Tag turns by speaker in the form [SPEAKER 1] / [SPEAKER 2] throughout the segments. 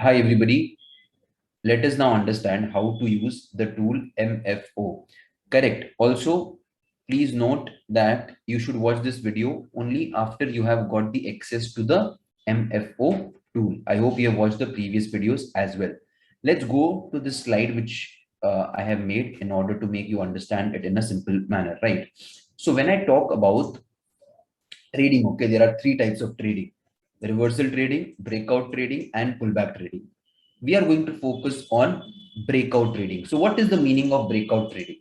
[SPEAKER 1] Hi everybody, let us now understand how to use the tool MFO. Correct. Also, please note that you should watch this video only after you have got the access to the MFO tool. I hope you have watched the previous videos as well. Let's go to this slide which I have made in order to make you understand it in a simple manner, right? So when I talk about trading, okay, there are three types of trading: reversal trading, breakout trading, and pullback trading. We are going to focus on breakout trading. So what is the meaning of breakout trading?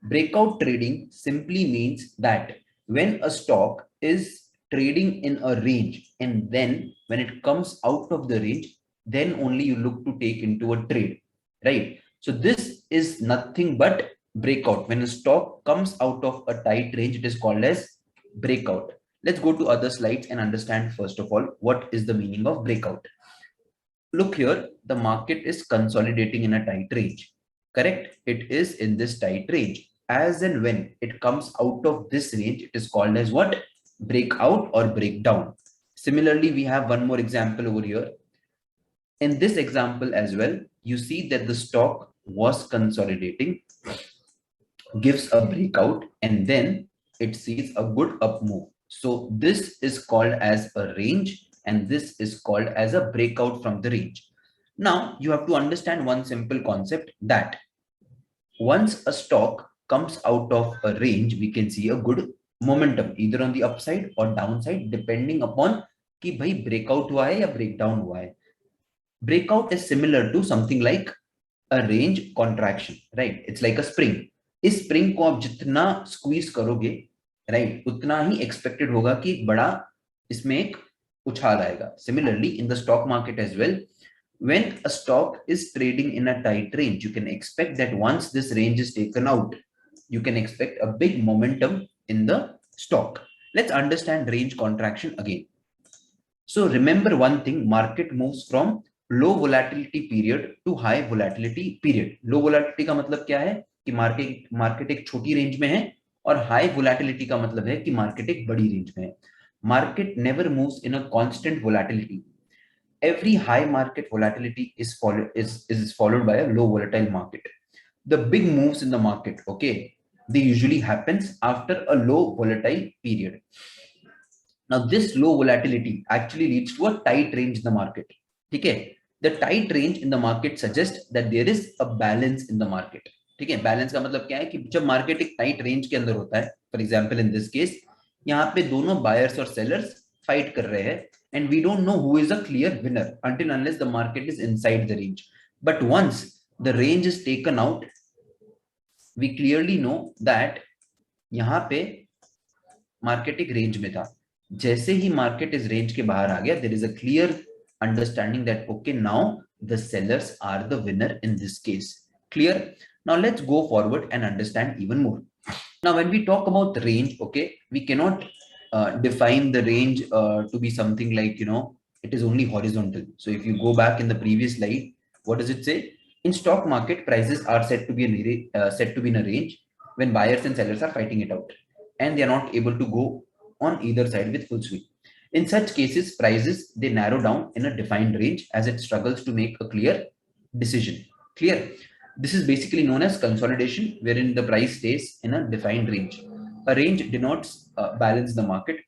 [SPEAKER 1] Breakout trading simply means that when a stock is trading in a range and then when it comes out of the range, then only you look to take into a trade, right? So this is nothing but breakout. When a stock comes out of a tight range, it is called as breakout. Let's go to other slides and understand first of all what is the meaning of breakout. Look here, the market is consolidating in a tight range. Correct? It is in this tight range. As and when it comes out of this range, it is called as what? Breakout or breakdown. Similarly, we have one more example over here. In this example as well, you see that the stock was consolidating, gives a breakout, and then it sees a good up move. So this is called as a range, and this is called as a breakout from the range. Now you have to understand one simple concept that once a stock comes out of a range, we can see a good momentum either on the upside or downside depending upon कि भाई breakout हुआ है या breakdown हुआ है. Breakout is similar to something like a range contraction, right? It's like a spring. इस spring को आप जितना squeeze करोगे, right, उतना ही expected होगा कि एक बड़ा इसमें एक उछाल आएगा. Similarly, in the stock market as well, when a stock is trading in a tight range, you can expect that once this range is taken out, you can expect a big momentum in the stock. Let's understand range contraction again. So remember one thing, market moves from low volatility period to high volatility period. Low volatility का मतलब क्या है कि market एक छोटी range में है, और हाई वोलेटिलिटी का मतलब है कि मार्केट एक बड़ी रेंज में है. Market never moves in a constant volatility. Every high market volatility is followed by a low volatile market. The big moves in the market, okay, they usually happens after a low volatile period. Now this low volatility actually leads to a tight range in the market. Okay, the tight range in the market suggests that there is a balance in the market. ठीक है, balance का मतलब क्या है कि जब market एक tight range के अंदर होता है, for example in this case, यहाँ पे दोनों बायर्स और सेलर्स फाइट कर रहे हैं, and we don't know who is a clear winner until unless the market is inside the range. But once the range is taken out, we clearly know that यहाँ पे market एक range में था. जैसे ही market इस range के बाहर आ गया, there is a clear understanding that okay, now the sellers are the winner in this case. Clear? Now let's go forward and understand even more. Now when we talk about the range, okay, we cannot define the range to be something like, it is only horizontal. So if you go back in the previous slide, what does it say? In stock market, prices are said to be in a range when buyers and sellers are fighting it out, and they are not able to go on either side with full swing. In such cases, prices, they narrow down in a defined range as it struggles to make a clear decision. Clear? This is basically known as consolidation, wherein the price stays in a defined range. A range denotes balance the market.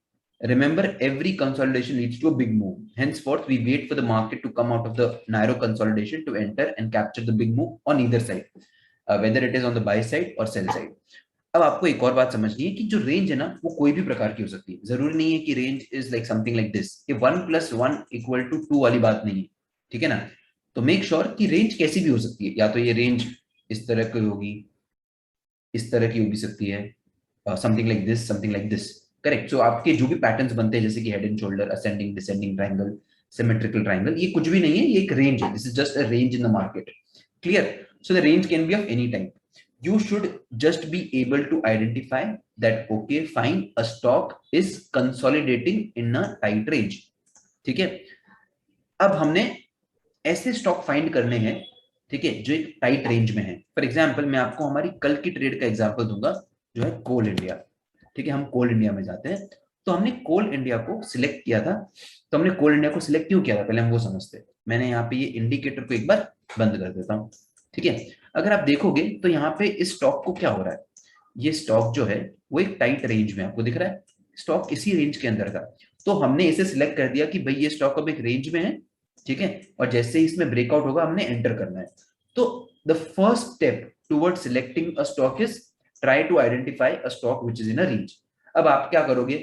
[SPEAKER 1] Remember, every consolidation leads to a big move. Henceforth, we wait for the market to come out of the narrow consolidation to enter and capture the big move on either side, whether it is on the buy side or sell side. अब आपको एक और बात समझनी है कि जो range है ना, वो कोई भी प्रकार की हो सकती है. जरूरी नहीं है कि range is like something like this. ये 1+1=2 वाली बात नहीं है. ठीक है ना? तो मेक श्योर कि रेंज कैसी भी हो सकती है. या तो ये रेंज इस तरह की होगी, इस तरह की हो भी सकती है, something like this, something like this. Correct? So आपके जो भी पैटर्न्स बनते हैं, जैसे कि head and shoulder, ascending, descending triangle, symmetrical triangle, ये कुछ भी नहीं है, ये एक रेंज है. This is just a range in the market. Clear? So the range can be of any type. You should just be able to identify that okay, fine, a stock is consolidating in a tight range. ठीक है? अब हमने ऐसे stock find करने हैं, ठीक है, जो एक टाइट रेंज में है. फॉर एग्जांपल, मैं आपको हमारी कल की ट्रेड का एग्जांपल दूंगा, जो है कोल इंडिया. ठीक है, हम कोल इंडिया में जाते हैं. तो हमने कोल इंडिया को सिलेक्ट किया था. तो हमने कोल इंडिया को सिलेक्ट क्यों किया था, पहले हम वो समझते हैं. मैंने यहाँ पे ये इंडिकेटर को एक बार बंद कर देता हूँ। ठीक है, अगर आप देखोगे तो यहाँ पे इस स्टॉक को क्या हो रहा है, ये स्टॉक जो है वो एक टाइट रेंज में आपको दिख रहा है, स्टॉक इसी रेंज के अंदर का। तो हमने इसे सिलेक्ट कर दिया कि भाई ये स्टॉक अब एक रेंज में है। ठीक है, और जैसे ही इसमें ब्रेकआउट होगा हमने एंटर करना है। तो the first step towards selecting a stock is try to identify a stock which is in a range. अब आप क्या करोगे,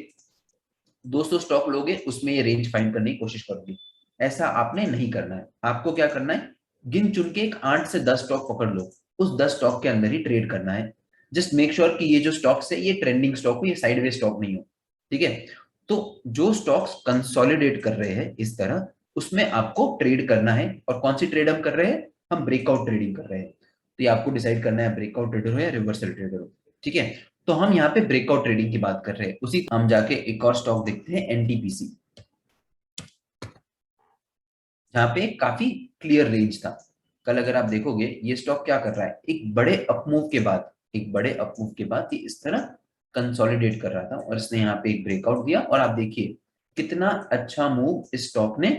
[SPEAKER 1] 200 स्टॉक लोगे, उसमें ये रेंज फाइंड करने की कोशिश करोगे। ऐसा आपने नहीं करना है। आपको क्या करना है, गिन चुन के एक 8 से 10 स्टॉक पकड़ लो, उस 10 स्टॉक के अंदर ही ट्रेड करना है। जस्ट मेक श्योर कि ये जो स्टॉक्स है ये ट्रेंडिंग स्टॉक हो, ये साइडवेज स्टॉक नहीं हो। ठीक है, तो जो स्टॉक्स कंसोलिडेट कर रहे हैं इस तरह, उसमें आपको ट्रेड करना है। और कौन सी ट्रेड हम कर रहे हैं, हम ब्रेकआउट ट्रेडिंग कर रहे हैं। तो ये आपको डिसाइड करना है ब्रेकआउट ट्रेडर हो या रिवर्सल ट्रेडर हो। ठीक है, तो हम यहाँ पे ब्रेकआउट ट्रेडिंग की बात कर रहे हैं। उसी हम जाके एक और स्टॉक देखते हैं, एनटीपीसी, जहाँ पे काफी क्लियर रेंज था। कल अगर आप देखोगे ये स्टॉक क्या कर रहा है, एक बड़े अपमूव के बाद, एक बड़े अपमूव के बाद ये इस तरह कंसोलिडेट कर रहा था और इसने यहाँ पे एक ब्रेकआउट दिया और आप देखिए कितना अच्छा मूव इस स्टॉक ने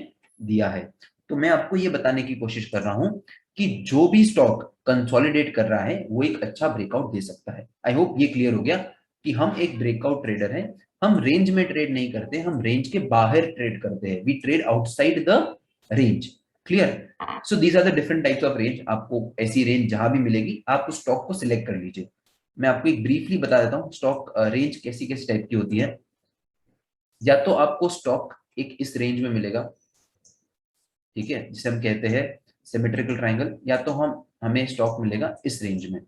[SPEAKER 1] दिया है। तो मैं आपको ये बताने की कोशिश कर रहा हूं कि जो भी स्टॉक कंसोलिडेट कर रहा है वो एक अच्छा ब्रेकआउट दे सकता है। आई होप ये क्लियर हो गया कि हम एक ब्रेकआउट ट्रेडर हैं। हम रेंज में ट्रेड नहीं करते, हम रेंज के बाहर ट्रेड करते हैं। We trade outside the range. Clear, so these are the different types of range. आपको ऐसी रेंज जहां भी मिलेगी आप उस स्टॉक को सिलेक्ट कर लीजिए। मैं आपको एक ब्रीफली बता देता हूँ स्टॉक रेंज कैसी कैसी टाइप की होती है। या तो आपको स्टॉक एक इस रेंज में मिलेगा, ठीक है, जिसे हम कहते हैं सिमेट्रिकल ट्रायंगल, या तो हम हमें स्टॉक मिलेगा इस रेंज में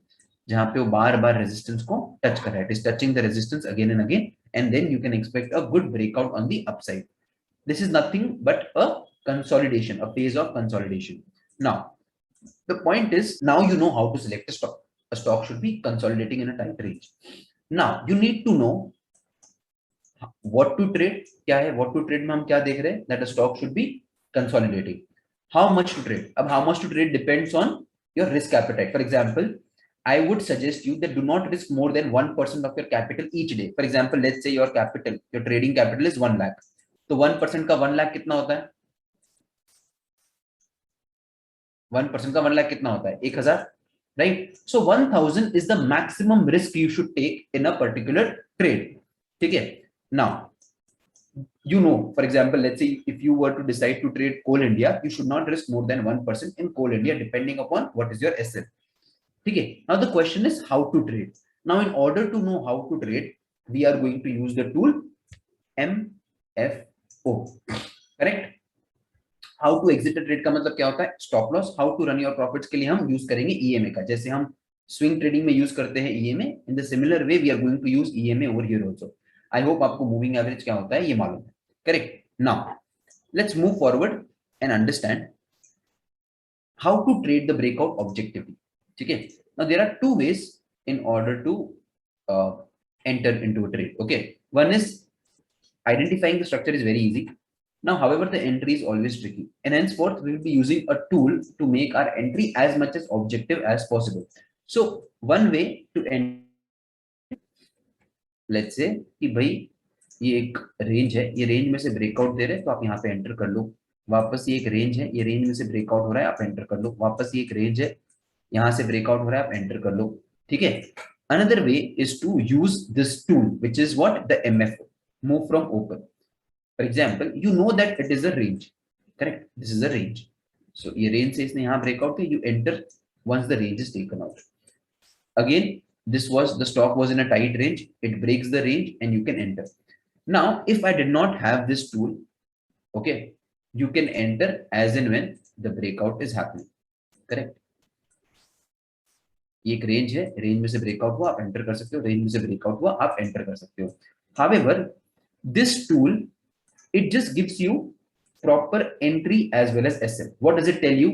[SPEAKER 1] जहां पे वो बार बार रेजिस्टेंस को टच कर रहा है, it is touching the resistance again and again, and then you can expect a good breakout on the upside. This is nothing but a consolidation, a phase of consolidation. Now, the point is, now you know how to select a stock. A stock should be consolidating in a tight range. Now, you need to know what to trade. क्या है what to trade में हम क्या देख रहे हैं, that a stock should be consolidating. How much to trade? अब how much to trade depends on your risk appetite. For example, I would suggest you that do not risk more than 1% of your capital each day. For example, let's say your capital, your trading capital is 1 lakh. तो 1% का 1 लाख कितना होता है, 1% का 1 लाख कितना होता है, 1000, right. So 1000 is the maximum risk you should take in a particular trade. ठीक है, now you know, for example, let's say if you were to decide to trade coal India, you should not risk more than 1% in coal India depending upon what is your asset. Okay, now the question is how to trade. Now in order to know how to trade, we are going to use the tool MFO, correct? How to exit trade का मतलब क्या होता है, stop loss. How to run your profits के लिए हम use करेंगे EMA का, जैसे हम स्विंग ट्रेडिंग में यूज करते हैं EMA, in the similar way we are going to use EMA over here also. I hope आपको मूविंग एवरेज क्या होता है ये मालूम है, correct. Now let's move forward and understand how to trade the breakout objectively. ठीक है, now there are two ways in order to enter into a trade. Okay, one is identifying the structure is very easy. Now, however, the entry is always tricky, and henceforth we will be using a tool to make our entry as much as objective as possible. So, one way to enter, let's say कि भाई ये एक range है, ये range में से breakout दे रहे हैं तो आप यहाँ पे एंटर कर लो। वापस ये एक रेंज है, ये रेंज में से ब्रेकआउट हो रहा है, आप एंटर कर लो। वापस ये एक रेंज है, यहाँ से ब्रेकआउट हो रहा है, आप एंटर कर लो। ठीक है, another way is to use this tool, which is what the MFO, move from open. For example, you know that it is a range, correct? This is a range. So ये range से इसने यहाँ breakout किया, you enter once the range is taken out. Again, the stock was in a tight range, it breaks the range and you can enter. Now, if I did not have this tool, okay, you can enter as and when the breakout is happening, correct? ये एक range है, range में से breakout हुआ आप enter कर सकते हो, रेंज में से ब्रेकआउट हुआ आप एंटर कर सकते हो। However, this tool, it just gives you proper entry as well as SL. What does it tell you?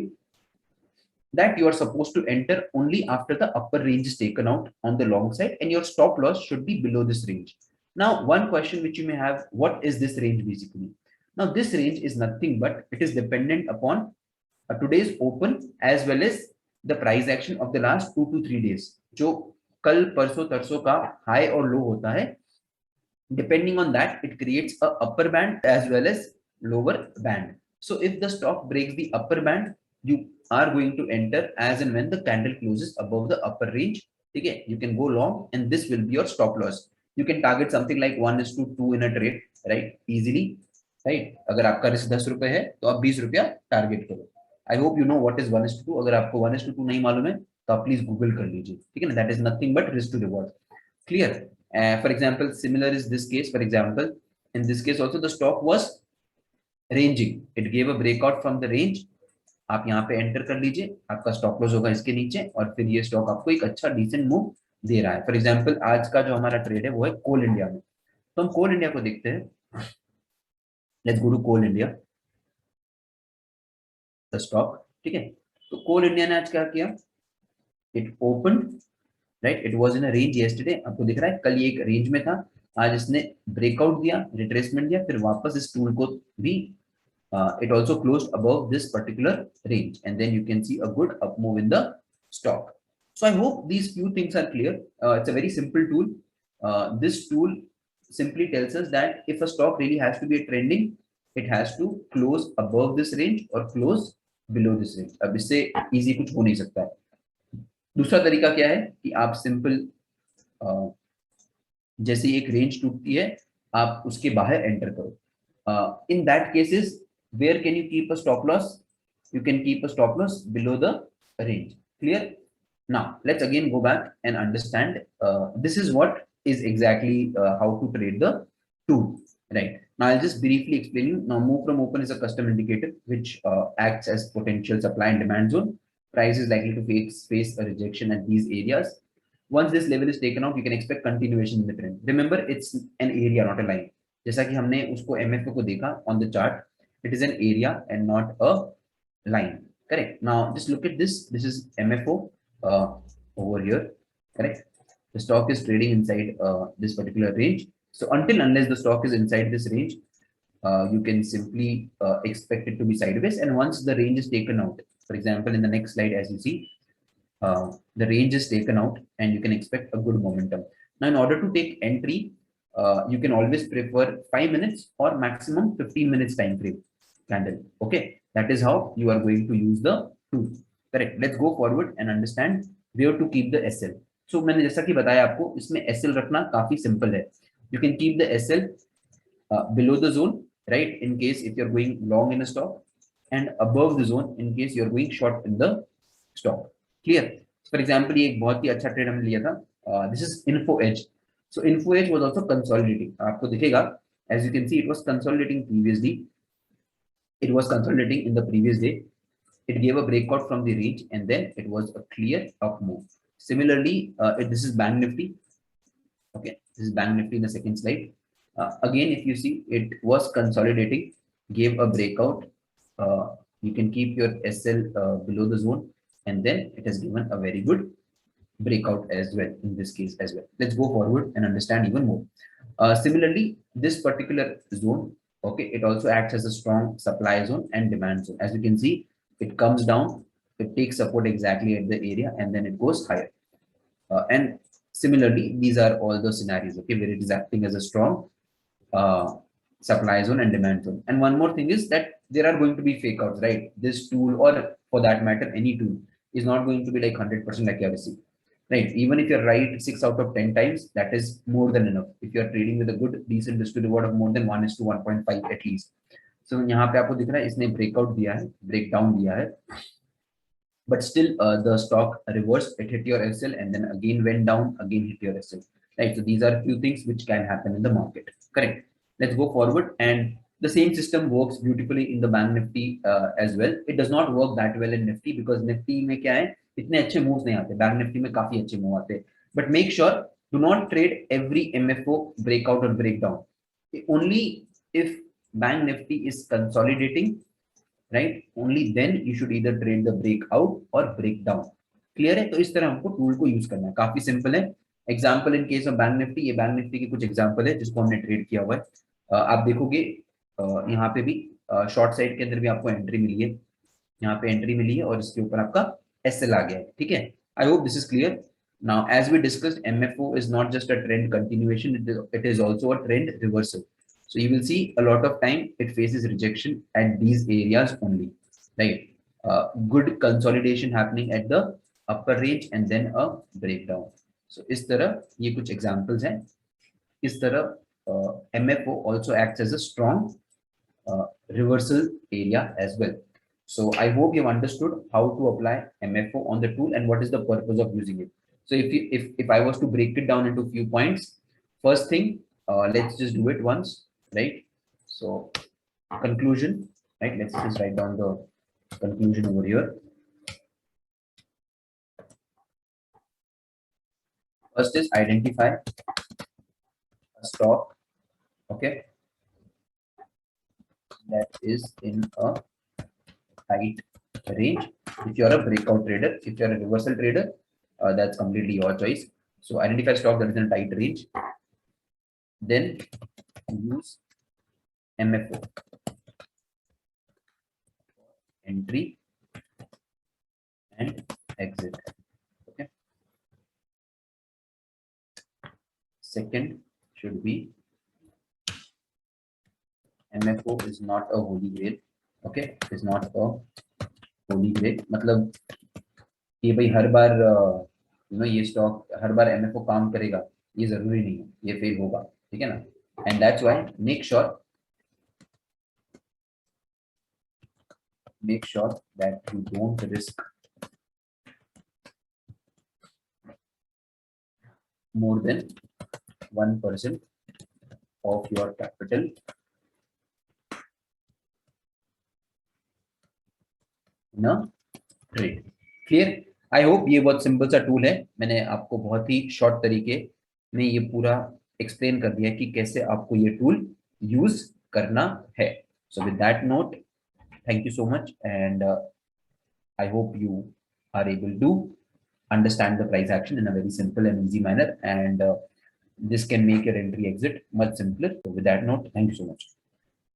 [SPEAKER 1] That you are supposed to enter only after the upper range is taken out on the long side and your stop loss should be below this range. Now, one question which you may have, what is this range basically? Now, this range is nothing but it is dependent upon today's open as well as the price action of the last 2 to 3 days. जो कल परसों तरसों का high और लो होता है, depending on that it creates a upper band as well as lower band. So if the stock breaks the upper band, you are going to enter as and when the candle closes above the upper range. Okay, you can go long and this will be your stop loss. You can target something like 1:2 in a trade, right? Easily, right? अगर आपका risk 10 रुपए है तो आप 20 रुपया target करो. I hope you know what is 1:2. अगर आपको 1:2 नहीं मालूम है तो आप प्लीज गूगल कर लीजिए, ठीक है ना. That is nothing but risk to reward. Clear. For example, similar is this case. For example, in this case also the stock was ranging. It gave a breakout from the range. आप यहाँ पे enter कर लीजिए, आपका stop loss होगा इसके नीचे और फिर ये स्टॉक आपको एक अच्छा डिसेंट मूव दे रहा है. फॉर एग्जांपल आज का जो हमारा ट्रेड है वो है कोल इंडिया में. तो हम कोल इंडिया को देखते हैं. Let's go to Coal India, the stock. ठीक है, तो कोल इंडिया ने आज क्या किया? It open, right, it was in a range yesterday. आपको दिख रहा है कल ये एक रेंज में था, आज इसने ब्रेकआउट दिया, रिट्रेसमेंट दिया, फिर वापस इस टूल को भी it also closed above this particular range and then you can see a good up move in the stock. So I hope these few things are clear. It's a very simple tool. This tool simply tells us that if a stock really has to be trending, it has to close above this range or close below this range. अब इससे easy कुछ हो नहीं सकता है. दूसरा तरीका क्या है कि आप सिंपल जैसे एक रेंज टूटती है आप उसके बाहर एंटर करो. In that cases, where can you keep a stop loss? You can keep a stop loss below the range. Clear? Now let's again go back and understand. This is what is exactly how to trade the tool. Right now, I'll just briefly explain you. Now, move from open is a custom indicator which acts as potential supply and demand zone. Price is likely to face a rejection at these areas. Once this level is taken out, you can expect continuation in the trend. Remember, it's an area, not a line. जैसा कि हमने उसको MFO को देखा on the chart, it is an area and not a line. Correct. Now just look at this. This is MFO over here. Correct. The stock is trading inside this particular range. So unless the stock is inside this range, you can simply expect it to be sideways. And once the range is taken out, for example, in the next slide, as you see, the range is taken out and you can expect a good momentum. Now, in order to take entry, you can always prefer 5 minutes or maximum 15 minutes time frame candle. Okay, that is how you are going to use the tool. Correct. Let's go forward and understand where to keep the SL. So मैंने जैसा कि बताया आपको, इसमें SL रखना काफी simple है. You can keep the SL below the zone, right, in case if you're going long in a stock, and above the zone in case you're going short in the stock. Clear? For example, ये एक बहुत ही अच्छा trade हमने लिया था. This is Info Edge. So Info Edge was also consolidating. आपको दिखेगा, as you can see, it was consolidating previously. It was consolidating in the previous day. It gave a breakout from the range and then it was a clear up move. Similarly, this is Bank Nifty. Okay, this is Bank Nifty in the second slide. Again, if you see, it was consolidating, gave a breakout. You can keep your SL below the zone and then it has given a very good breakout as well in this case as well. Let's go forward and understand even more. Similarly, this particular zone, okay, it also acts as a strong supply zone and demand zone. As you can see, it comes down, it takes support exactly at the area and then it goes higher. And similarly, these are all the scenarios, okay, where it is acting as a strong supply zone and demand zone. And one more thing is that there are going to be fake outs, right? This tool, or for that matter, any tool, is not going to be like 100% accuracy. Right, even if you're right 6 out of 10 times, that is more than enough. If you're trading with a good decent risk to reward of more than 1:1.5 at least. So यहाँ पे आपको दिख रहा है इसने breakout दिया है, breakdown दिया है, but still the stock reversed, it hit your SL and then again went down, again hit your SL. Right, so these are few things which can happen in the market. Correct. Let's go forward, and the same system works beautifully in the Bank Nifty as well. It does not work that well in Nifty because Nifty में क्या है, इतने अच्छे moves नहीं आते. Bank Nifty में काफी अच्छे मूव आते हैं. But make sure do not trade every MFO breakout और breakdown. Only if Bank Nifty is consolidating, right, only then you should either trade the breakout और ब्रेकडाउन. क्लियर है? तो इस तरह हमको टूल को यूज करना है. काफी सिंपल है. Example in case of bank Nifty, ये बैंक निफ्टी के कुछ एग्जाम्पल है जिसको हमने ट्रेड किया हुआ है. आप देखोगे यहाँ पे भी शॉर्ट साइड के अंदर भी आपको एंट्री मिली है, यहाँ पे एंट्री मिली है और इसके ऊपर आपका SL आ गया है. ठीक है, I hope this is clear. Now, as we discussed, MFO is not just a trend continuation; it is also a trend reversal. So you will see a lot of time it faces rejection at these areas only, right? Good consolidation happening at the upper range and then a breakdown. So इस तरह ये कुछ examples हैं. इस तरह MFO also acts as a strong reversal area as well. So I hope you've understood how to apply MFO on the tool and what is the purpose of using it. So if I was to break it down into few points, first thing, let's just do it once, right? So conclusion, right? Let's just write down the conclusion over here. First is identify a stock, okay, that is in a tight range. If you're a breakout trader, if you're a reversal trader, that's completely your choice. So identify stock that is in a tight range. Then use MFO entry and exit. Okay. Second should be MFO is not a holy grail. Okay, is not a holy grail. मतलब कि भाई हर बार ये stock हर बार MFO काम करेगा ये जरूरी नहीं है, ये फेल होगा, ठीक है ना? And that's why make sure that you don't risk more than 1% of your capital in a trade. Clear? I hope ये बहुत सिंपल सा टूल है. मैंने आपको बहुत ही शॉर्ट तरीके में ये पूरा एक्सप्लेन कर दिया कि कैसे आपको ये टूल यूज करना है. So with that note, thank you so much, and I hope you are able to understand the price action in a very simple and easy manner, and this can make your entry exit much simpler. So with that note, thank you so much.